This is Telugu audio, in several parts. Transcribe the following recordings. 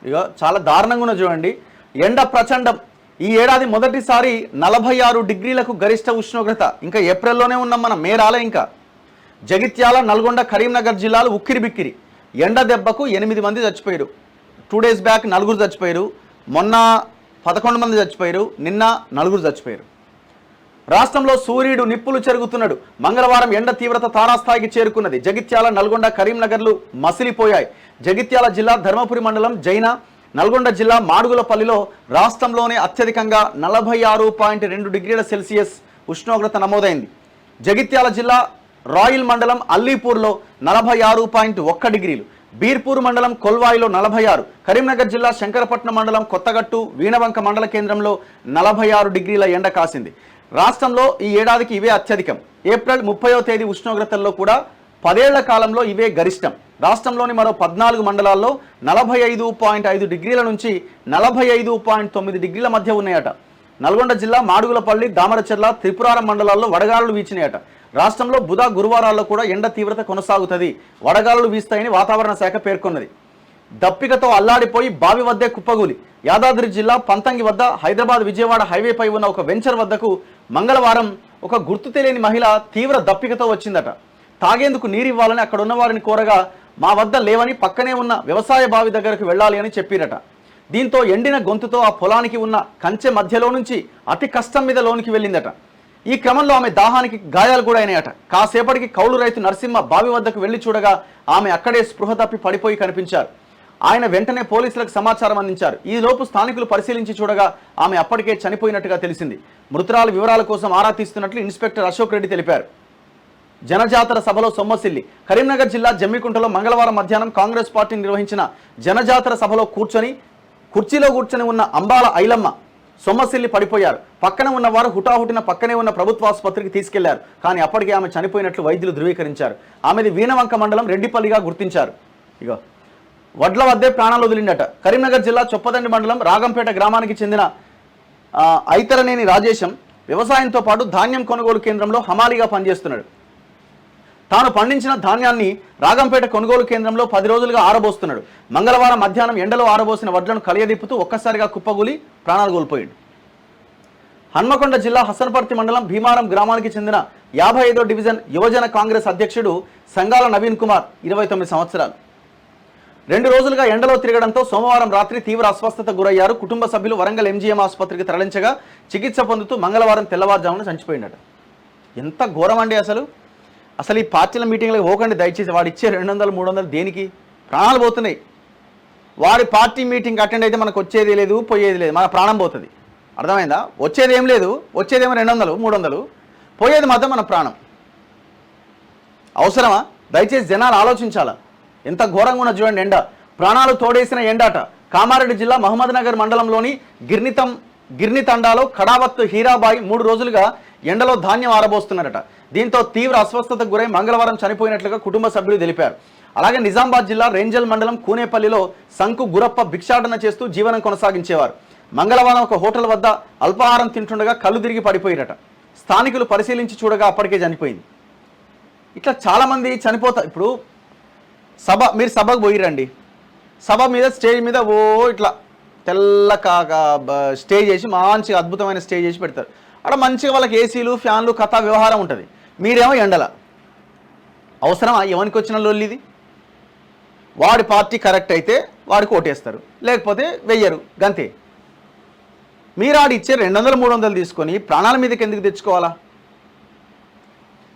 ఇక చాలా దారుణంగా ఉన్న చూడండి. ఎండ ప్రచండం. ఈ ఏడాది మొదటిసారి 46 డిగ్రీలకు గరిష్ట ఉష్ణోగ్రత. ఇంకా ఏప్రిల్లోనే ఉన్నాం మనం, మే రాలే ఇంకా. జగిత్యాల, నల్గొండ, కరీంనగర్ జిల్లాలు ఉక్కిరి బిక్కిరి. ఎండ దెబ్బకు 8 మంది చచ్చిపోయారు. 2 days బ్యాక్ 4 చచ్చిపోయారు. మొన్న 11 మంది చచ్చిపోయారు. నిన్న 4 చచ్చిపోయారు. రాష్ట్రంలో సూర్యుడు నిప్పులు చెరుగుతున్నాడు. మంగళవారం ఎండ తీవ్రత తారాస్థాయికి చేరుకున్నది. జగిత్యాల, నల్గొండ, కరీంనగర్లు మసిలిపోయాయి. జగిత్యాల జిల్లా ధర్మపురి మండలం జైన, నల్గొండ జిల్లా మాడుగులపల్లిలో రాష్ట్రంలోనే అత్యధికంగా 46.2 డిగ్రీల సెల్సియస్ ఉష్ణోగ్రత నమోదైంది. జగిత్యాల జిల్లా రాయిల్ మండలం అల్లీపూర్లో 46.1 డిగ్రీలు, బీర్పూర్ మండలం కొల్వాయిలో 46, కరీంనగర్ జిల్లా శంకరపట్నం మండలం కొత్తగట్టు, వీణవంక మండల కేంద్రంలో 46 డిగ్రీల ఎండ కాసింది. రాష్ట్రంలో ఈ ఏడాదికి ఇవే అత్యధికం. ఏప్రిల్ 30వ తేదీ ఉష్ణోగ్రతల్లో కూడా 10 ఏళ్ల కాలంలో ఇవే గరిష్టం. రాష్ట్రంలోని మరో 14 మండలాల్లో 45.5 డిగ్రీల నుంచి 45.9 డిగ్రీల మధ్య ఉన్నాయట. నల్గొండ జిల్లా మాడుగులపల్లి, దామరచెర్ల, త్రిపురారం మండలాల్లో వడగాలులు వీచినాయట. రాష్ట్రంలో బుధ, గురువారాల్లో కూడా ఎండ తీవ్రత కొనసాగుతుంది. వడగాలులు వీస్తాయని వాతావరణ శాఖ పేర్కొన్నది. దప్పికతో అల్లాడిపోయి బావి వద్దే కుప్పగూలి. యాదాద్రి జిల్లా పంతంగి వద్ద హైదరాబాద్ విజయవాడ హైవేపై ఉన్న ఒక వెంచర్ వద్దకు మంగళవారం ఒక గుర్తు తెలియని మహిళ తీవ్ర దప్పికతో వచ్చిందట. తాగేందుకు నీరు ఇవ్వాలని అక్కడ ఉన్న వారిని కోరగా మా వద్ద లేవని పక్కనే ఉన్న వ్యవసాయ బావి దగ్గరకు వెళ్ళాలి అని చెప్పిరట. దీంతో ఎండిన గొంతుతో ఆ పొలానికి ఉన్న కంచె మధ్యలో నుంచి అతి కష్టం మీద లోనికి వెళ్ళిందట. ఈ క్రమంలో ఆమె దాహానికి గాయాలు కూడా అయినాయట. కాసేపటికి కౌలు రైతు నరసింహ బావి వద్దకు వెళ్లి చూడగా ఆమె అక్కడే స్పృహ తప్పి పడిపోయి కనిపించారు. ఆయన వెంటనే పోలీసులకు సమాచారం అందించారు. ఈ లోపు స్థానికులు పరిశీలించి చూడగా ఆమె అప్పటికే చనిపోయినట్టుగా తెలిసింది. మృతురాల వివరాల కోసం ఆరా తీస్తున్నట్లు ఇన్స్పెక్టర్ అశోక్ రెడ్డి తెలిపారు. జనజాతర సభలో సొమ్మసిల్లి. కరీంనగర్ జిల్లా జమ్మికుంటలో మంగళవారం మధ్యాహ్నం కాంగ్రెస్ పార్టీ నిర్వహించిన జనజాతర సభలో కుర్చీలో కూర్చొని ఉన్న అంబాల ఐలమ్మ సొమ్మసిల్లి పడిపోయారు. పక్కన ఉన్నవారు హుటాహుటిన పక్కనే ఉన్న ప్రభుత్వ ఆసుపత్రికి తీసుకెళ్లారు. కానీ అప్పటికే ఆమె చనిపోయినట్లు వైద్యులు ధృవీకరించారు. ఆమెది వీణవంక మండలం రెడ్డిపల్లిగా గుర్తించారు. వడ్ల వద్దే ప్రాణాలు వదిలిండట. కరీంనగర్ జిల్లా చొప్పదండి మండలం రాగంపేట గ్రామానికి చెందిన ఐతరనేని రాజేశం వ్యవసాయంతో పాటు ధాన్యం కొనుగోలు కేంద్రంలో హమాలీగా పనిచేస్తున్నాడు. తాను పండించిన ధాన్యాన్ని రాగంపేట కొనుగోలు కేంద్రంలో 10 రోజులుగా ఆరబోస్తున్నాడు. మంగళవారం మధ్యాహ్నం ఎండలో ఆరబోసిన వడ్లను కలియదిప్పుతూ ఒక్కసారిగా కుప్పగూలి ప్రాణాలు కోల్పోయాడు. హన్మకొండ జిల్లా హసన్పర్తి మండలం భీమారం గ్రామానికి చెందిన 55వ డివిజన్ యువజన కాంగ్రెస్ అధ్యక్షుడు సంగాల నవీన్ కుమార్ 29 సంవత్సరాలు 2 రోజులుగా ఎండలో తిరగడంతో సోమవారం రాత్రి తీవ్ర అస్వస్థతకు గురయ్యారు. కుటుంబ సభ్యులు వరంగల్ MGM ఆసుపత్రికి తరలించగా చికిత్స పొందుతూ మంగళవారం తెల్లవారుజామున చనిపోయినట. ఎంత ఘోరం అండి! అసలు ఈ పార్టీల మీటింగ్లకు పోకండి దయచేసి. వాడు ఇచ్చే 200-300 దేనికి? ప్రాణాలు పోతున్నాయి. వాడి పార్టీ మీటింగ్ అటెండ్ అయితే మనకు వచ్చేది లేదు, పోయేది లేదు, మన ప్రాణం పోతుంది. అర్థమైందా? వచ్చేది ఏం లేదు, వచ్చేదేమో 200-300, పోయేది మాత్రం మన ప్రాణం. అవసరమా? దయచేసి జనాలు ఆలోచించాలా. ఎంత ఘోరంగా ఉన్న చూడండి ఎండ. ప్రాణాలు తోడేసిన ఎండాట. కామారెడ్డి జిల్లా మహమ్మద్నగర్ మండలంలోని గిర్నితండాలో కడావత్ హీరాబాయి 3 రోజులుగా ఎండలో ధాన్యం ఆరబోస్తున్నారట. దీంతో తీవ్ర అస్వస్థతకు గురై మంగళవారం చనిపోయినట్లుగా కుటుంబ సభ్యులు తెలిపారు. అలాగే నిజామాబాద్ జిల్లా రేంజల్ మండలం కూనేపల్లిలో సంకు గురప్ప భిక్షాటన చేస్తూ జీవనం కొనసాగించేవారు. మంగళవారం ఒక హోటల్ వద్ద అల్పాహారం తింటుండగా కళ్ళు తిరిగి పడిపోయారట. స్థానికులు పరిశీలించి చూడగా అప్పటికే చనిపోయింది. ఇట్లా చాలామంది చనిపోతారు. ఇప్పుడు మీరు సభకు పోయిరండి. సభ మీద స్టేజ్ మీద ఇట్లా తెల్ల స్టేజ్ చేసి మంచిగా అద్భుతమైన స్టేజ్ చేసి పెడతారు. అక్కడ మంచిగా వాళ్ళకి ఏసీలు, ఫ్యాన్లు, కథా వ్యవహారం ఉంటుంది. మీరేమో ఎండల. అవసరమా? ఎవరికి వచ్చిన లొల్లిది? వాడి పార్టీ కరెక్ట్ అయితే వాడికి ఓటేస్తారు, లేకపోతే వెయ్యరు, గంతే. మీరు ఆడి ఇచ్చే 200-300 తీసుకొని ప్రాణాల మీదకి ఎందుకు తెచ్చుకోవాలా?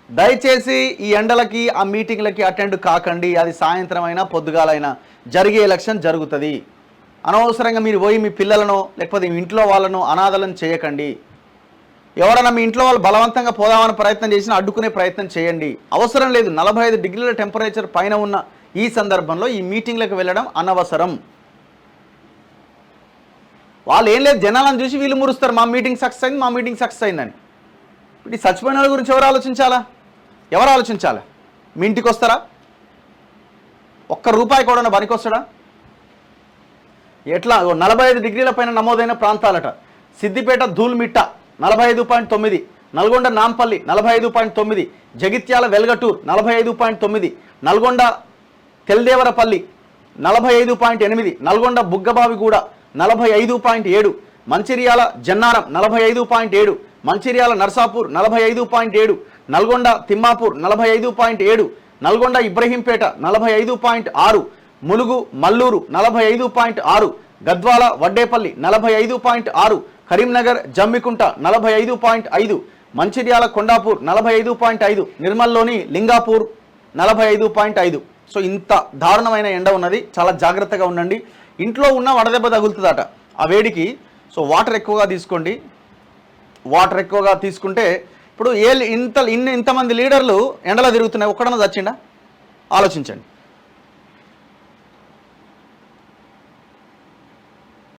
దయచేసి ఈ ఎండలకి ఆ మీటింగ్లకి అటెండ్ కాకండి. అది సాయంత్రం అయినా పొద్దుగాలైనా జరిగే ఎలక్షన్ జరుగుతుంది. అనవసరంగా మీరు పోయి మీ పిల్లలను లేకపోతే మీ ఇంట్లో వాళ్ళను అనాథలను చేయకండి. ఎవరైనా మీ ఇంట్లో వాళ్ళు బలవంతంగా పోదామని ప్రయత్నం చేసినా అడ్డుకునే ప్రయత్నం చేయండి. అవసరం లేదు. 45 డిగ్రీల టెంపరేచర్ పైన ఉన్న ఈ సందర్భంలో ఈ మీటింగ్లకు వెళ్ళడం అనవసరం. వాళ్ళు ఏం లేదు, జనాలను చూసి వీళ్ళు మురుస్తారు, మా మీటింగ్ సక్సెస్ అయింది, మా మీటింగ్ సక్సెస్ అయిందని. ఇప్పుడు ఈ చచ్చిపోయిన వాళ్ళ గురించి ఎవరు ఆలోచించాలా? మీ ఇంటికి వస్తారా? ₹1 కూడా పనికొస్తాడా? ఎట్లా? 45 డిగ్రీల పైన నమోదైన ప్రాంతాలట. సిద్దిపేట ధూల్మిట్ట 45.9, నల్గొండ నాంపల్లి 45.9, జగిత్యాల వెల్గటూర్ 45.9, నల్గొండ తెల్దేవరపల్లి 45.8, నల్గొండ బుగ్గబావిగూడ 45.7, మంచిర్యాల జన్నారం 45.7, మంచిర్యాల నర్సాపూర్ 45.7, నల్గొండ తిమ్మాపూర్ 45.7, నల్గొండ ఇబ్రహీంపేట 45.6, ములుగు మల్లూరు 45.6, గద్వాల వడ్డేపల్లి 45.6, కరీంనగర్ జమ్మికుంట 45.5, మంచిర్యాల కొండాపూర్ 45.5, నిర్మల్లోని లింగాపూర్ 45.5. సో ఇంత దారుణమైన ఎండ ఉన్నది, చాలా జాగ్రత్తగా ఉండండి. ఇంట్లో ఉన్న వడదెబ్బ తగులుతుందట ఆ వేడికి. సో వాటర్ ఎక్కువగా తీసుకోండి. వాటర్ ఎక్కువగా తీసుకుంటే ఇప్పుడు ఇంతమంది లీడర్లు ఎండలో తిరుగుతున్నాయి, ఒక్కడన్నా చచ్చిండా? ఆలోచించండి.